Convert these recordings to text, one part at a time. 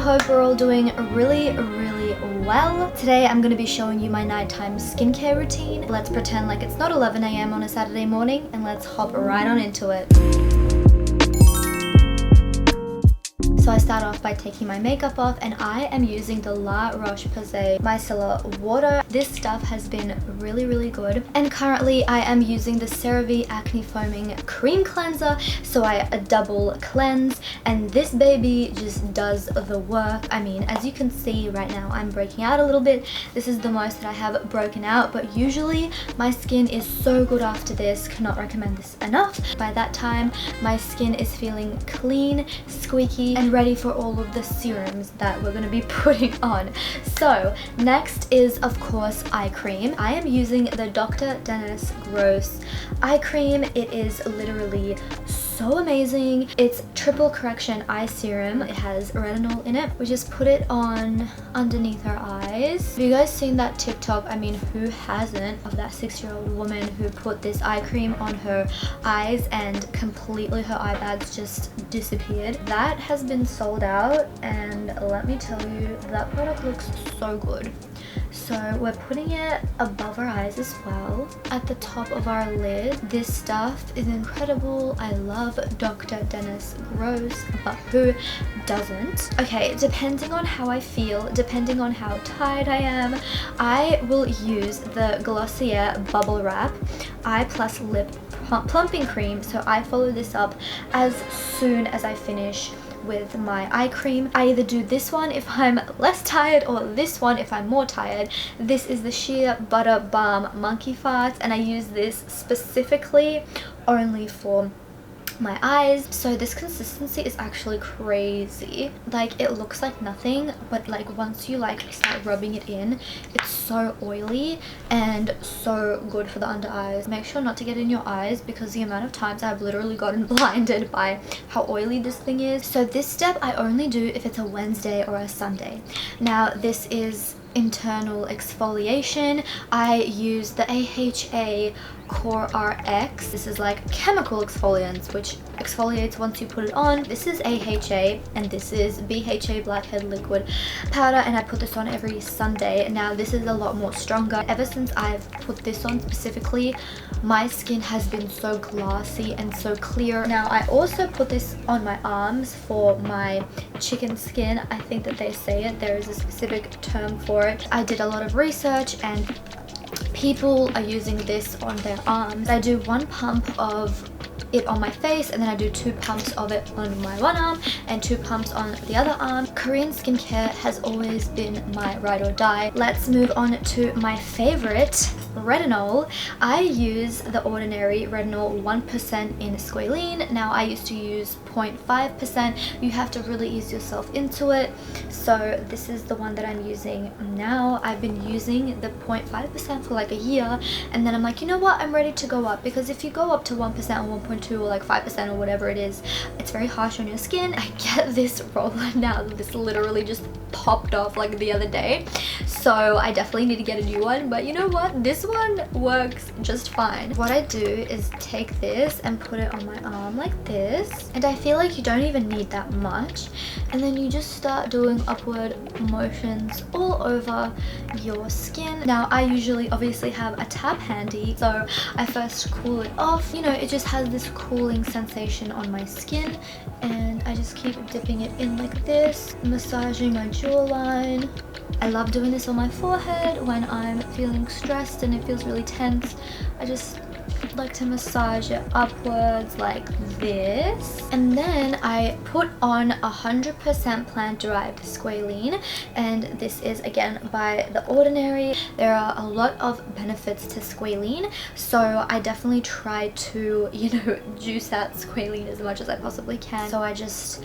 hope we're all doing really well. Today I'm going to be showing you my nighttime skincare routine. Let's pretend like it's not 11 AM on a Saturday morning and let's hop right on into it. So I start off by taking my makeup off, and I am using the La Roche-Posay Micellar water. This stuff has been really good, and currently I am using the CeraVe Acne Foaming Cream Cleanser, so I double cleanse, and this baby just does the work. I mean, as you can see right now, I'm breaking out a little bit. This is the most that I have broken out, but usually my skin is so good after this. Cannot recommend this enough. By that time, my skin is feeling clean, squeaky, and ready for all of the serums that we're going to be putting on. So next is of course eye cream. I am using the Dr. Dennis Gross eye cream. It is literally so amazing. It's triple correction eye serum. It has retinol in it. We just put it on underneath our eyes. Have you guys seen that TikTok? I mean, who hasn't, of that 6-year-old woman who put this eye cream on her eyes and completely her eye bags just disappeared? That has been sold out, and let me tell you, that product looks so good. So we're putting it above our eyes as well, at the top of our lid. This stuff is incredible. I love Dr. Dennis Gross, but who doesn't? Okay, depending on how I feel, depending on how tired I am, I will use the Glossier Bubblewrap Eye Plus Lip Plumping Cream. So I follow this up as soon as I finish with my eye cream. I either do this one if I'm less tired or this one if I'm more tired. This is the Shea Butter Balm Monkey Farts, and I use this specifically only for my eyes. So this consistency is actually crazy. Like, it looks like nothing, but like once you like start rubbing it in, it's so oily and so good for the under eyes. Make sure not to get in your eyes, because the amount of times I've literally gotten blinded by how oily this thing is. So this step I only do if it's a Wednesday or a Sunday. Now this is internal exfoliation. I use the AHA COSRX. This is like chemical exfoliants, which exfoliates once you put it on. This is AHA, and this is BHA Blackhead liquid powder, and I put this on every Sunday. Now this is a lot more stronger. Ever since I've put this on specifically, my skin has been so glassy and so clear. Now I also put this on my arms for my chicken skin. I think that they say it, there is a specific term for it. I did a lot of research, and people are using this on their arms. I do 1 pump of it on my face, and then I do 2 pumps of it on my one arm and 2 pumps on the other arm. Korean skincare has always been my ride or die. Let's move on to my favorite, retinol. I use the ordinary retinol 1% in Squalene. Now I used to use 0.5%. You have to really ease yourself into it. So this is the one that I'm using now. I've been using the 0.5% for like a year, and then I'm like, you know what, I'm ready to go up, because if you go up to 1% or 1.2 or like 5% or whatever it is, it's very harsh on your skin. I get this roller now. This literally just popped off like the other day, so I definitely need to get a new one, but you know what, this one works just fine. What I do is take this and put it on my arm like this, and I feel like you don't even need that much, and then you just start doing upward motions all over your skin. Now I usually obviously have a tap handy, so I first cool it off. You know, it just has this cooling sensation on my skin, and I just keep dipping it in like this, massaging my jawline. I love doing this on my forehead when I'm feeling stressed and it feels really tense. I just like to massage it upwards like this, and then I put on 100% plant-derived Squalene, and this is again by The Ordinary. There are a lot of benefits to Squalene, so I definitely try to, you know, juice out Squalene as much as I possibly can. So I just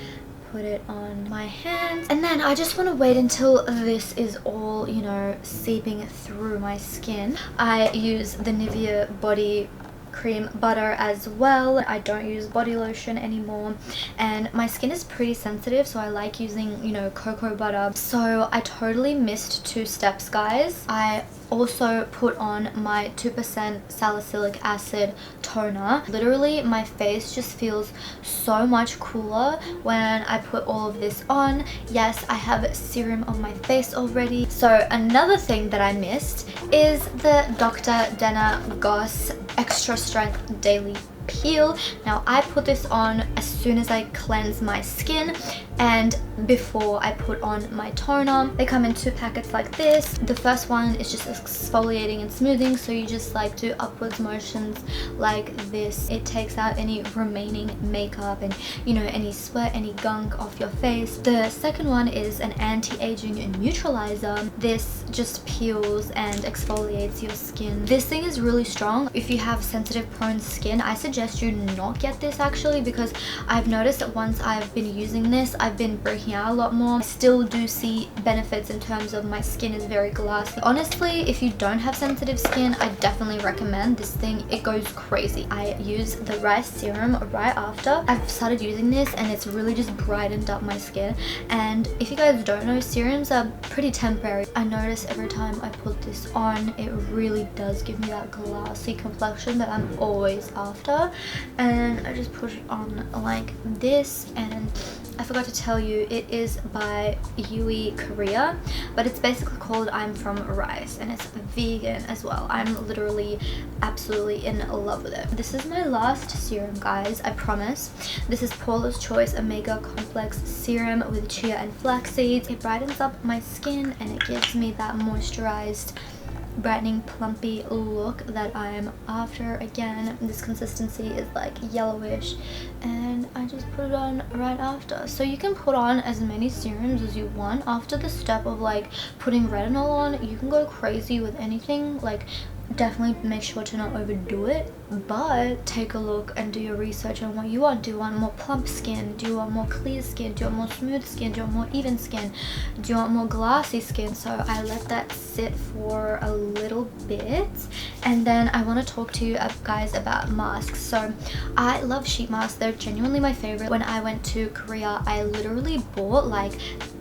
put it on my hands, and then I just want to wait until this is all, you know, seeping through my skin. I use the NIVEA body cream butter as well. I don't use body lotion anymore, and my skin is pretty sensitive, so I like using, you know, cocoa butter. So I totally missed 2 steps, guys. I also put on my 2% salicylic acid toner. Literally my face just feels so much cooler when I put all of this on. Yes, I have serum on my face already. So another thing that I missed is the Dr. Denner Goss Extra Strength Daily Peel. Now I put this on as soon as I cleanse my skin and before I put on my toner. They come in 2 packets like this. The first one is just exfoliating and smoothing, so you just like do upwards motions like this. It takes out any remaining makeup and, you know, any sweat, any gunk off your face. The second one is an anti-aging neutralizer. This just peels and exfoliates your skin. This thing is really strong. If you have sensitive prone skin, I suggest you not get this actually, because I've noticed that once I've been using this, I've been breaking out a lot more. I still do see benefits in terms of my skin is very glassy. Honestly, if you don't have sensitive skin, I definitely recommend this thing. It goes crazy. I use the rice serum right after. I've started using this and it's really just brightened up my skin. And if you guys don't know, serums are pretty temporary. I notice every time I put this on, it really does give me that glassy complexion that I'm always after. And I just put it on like this, and I forgot to tell you, it is by Yui Korea, but it's basically called I'm From Rice, and it's vegan as well. I'm literally absolutely in love with it. This is my last serum, guys, I promise. This is Paula's Choice Omega Complex Serum with chia and flax seeds. It brightens up my skin and it gives me that moisturized, brightening, plumpy look that I'm after. Again, this consistency is like yellowish, and I just put it on right after. So you can put on as many serums as you want. After the step of like putting retinol on, you can go crazy with anything. Like, definitely make sure to not overdo it, but take a look and do your research on what you want. Do you want more plump skin? Do you want more clear skin? Do you want more smooth skin? Do you want more even skin? Do you want more glassy skin? So I let that sit for a little bit, and then I want to talk to you guys about masks. So I love sheet masks. They're genuinely my favorite. When I went to Korea, I literally bought like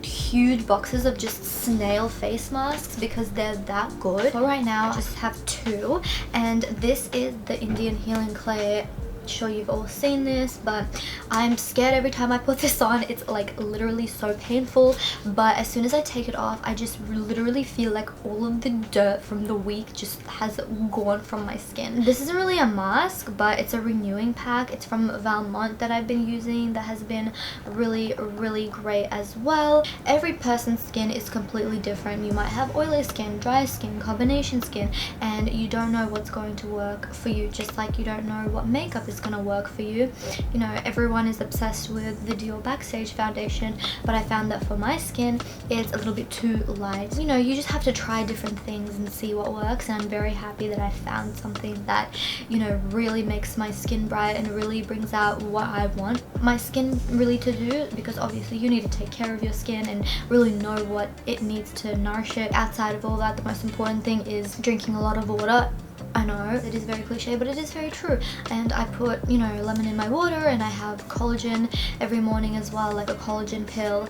huge boxes of just snail face masks because they're that good. For right now, I just have 2, and this is the Indian Healing Clay. Sure, you've all seen this, but I'm scared every time I put this on. It's like literally so painful, but as soon as I take it off, I just literally feel like all of the dirt from the week just has gone from my skin. This isn't really a mask, but it's a renewing pack. It's from Valmont that I've been using, that has been really great as well. Every person's skin is completely different. You might have oily skin, dry skin, combination skin, and you don't know what's going to work for you, just like you don't know what makeup is gonna work for you. You know, everyone is obsessed with the Dior Backstage foundation, but I found that for my skin it's a little bit too light. You know, you just have to try different things and see what works, and I'm very happy that I found something that, you know, really makes my skin bright and really brings out what I want my skin really to do, because obviously you need to take care of your skin and really know what it needs to nourish it. Outside of all that, the most important thing is drinking a lot of water. I know it is very cliche, but it is very true. And I put, you know, lemon in my water, and I have collagen every morning as well, like a collagen pill.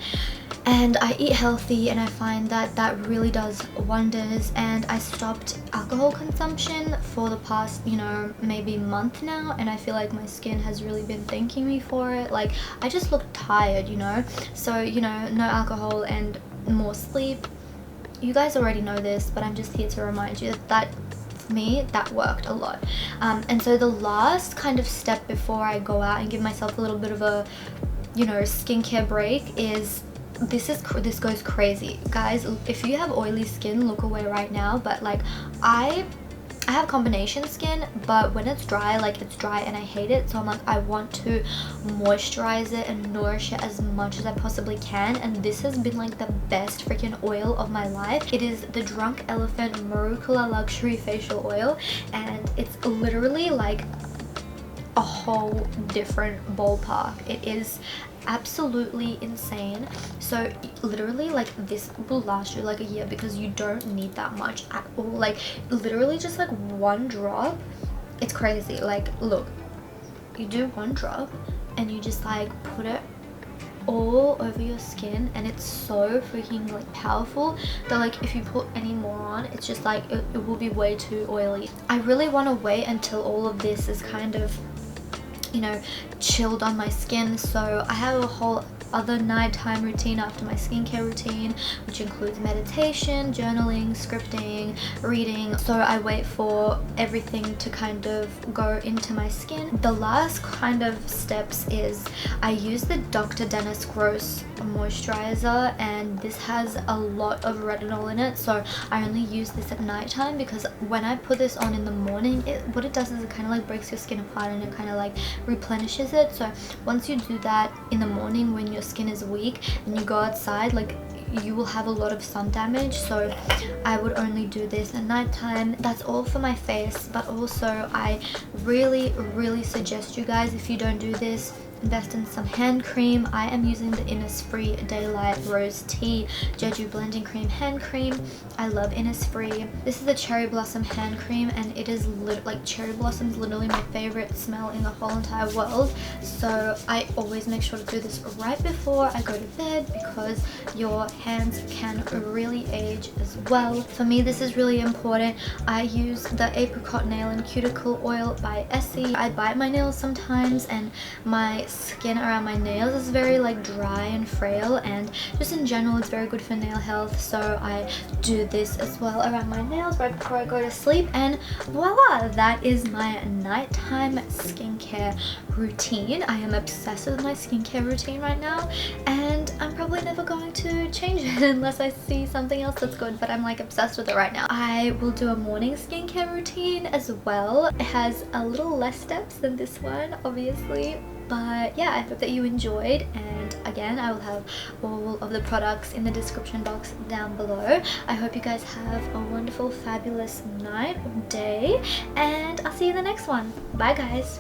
And I eat healthy, and I find that that really does wonders. And I stopped alcohol consumption for the past, you know, maybe month now, and I feel like my skin has really been thanking me for it. Like, I just look tired, you know. So, you know, no alcohol and more sleep. You guys already know this, but I'm just here to remind you that me, that worked a lot. And so the last kind of step before I go out and give myself a little bit of a, you know, skincare break is this goes crazy, guys. If you have oily skin, look away right now. But like, I have combination skin, but when it's dry, like, it's dry and I hate it. So I'm like, I want to moisturize it and nourish it as much as I possibly can, and this has been like the best freaking oil of my life. It is the Drunk Elephant Marula Luxury Facial Oil, and it's literally like a whole different ballpark. It is absolutely insane. So literally, like, this will last you like a year because you don't need that much at all. Like, literally just like 1 drop. It's crazy. Like, look, you do 1 drop and you just like put it all over your skin, and it's so freaking like powerful that like if you put any more on, it's just like it will be way too oily. I really want to wait until all of this is kind of, you know, chilled on my skin. So I have a whole other nighttime routine after my skincare routine, which includes meditation, journaling, scripting, reading. So I wait for everything to kind of go into my skin. The last kind of steps is I use the Dr. Dennis Gross moisturizer, and this has a lot of retinol in it, so I only use this at nighttime because when I put this on in the morning, what it does is it kind of like breaks your skin apart and it kind of like replenishes it. So once you do that in the morning when your skin is weak and you go outside, like you will have a lot of sun damage. So I would only do this at nighttime. That's all for my face, but also I really suggest you guys, if you don't do this, invest in some hand cream. I am using the Innisfree Daylight Rose Tea Jeju Blending Cream hand cream. I love Innisfree. This is the Cherry Blossom hand cream, and it is like cherry blossom is literally my favorite smell in the whole entire world. So I always make sure to do this right before I go to bed because your hands can really age as well. For me, this is really important. I use the Apricot Nail and Cuticle Oil by Essie. I bite my nails sometimes, and my skin around my nails is very like dry and frail, and just in general it's very good for nail health. So I do this as well around my nails right before I go to sleep, and voila, that is my nighttime skincare routine. I am obsessed with my skincare routine right now, and I'm probably never going to change it unless I see something else that's good, but I'm like obsessed with it right now. I will do a morning skincare routine as well. It has a little less steps than this one, obviously. But yeah, I hope that you enjoyed, and again, I will have all of the products in the description box down below. I hope you guys have a wonderful, fabulous night or day, and I'll see you in the next one. Bye guys.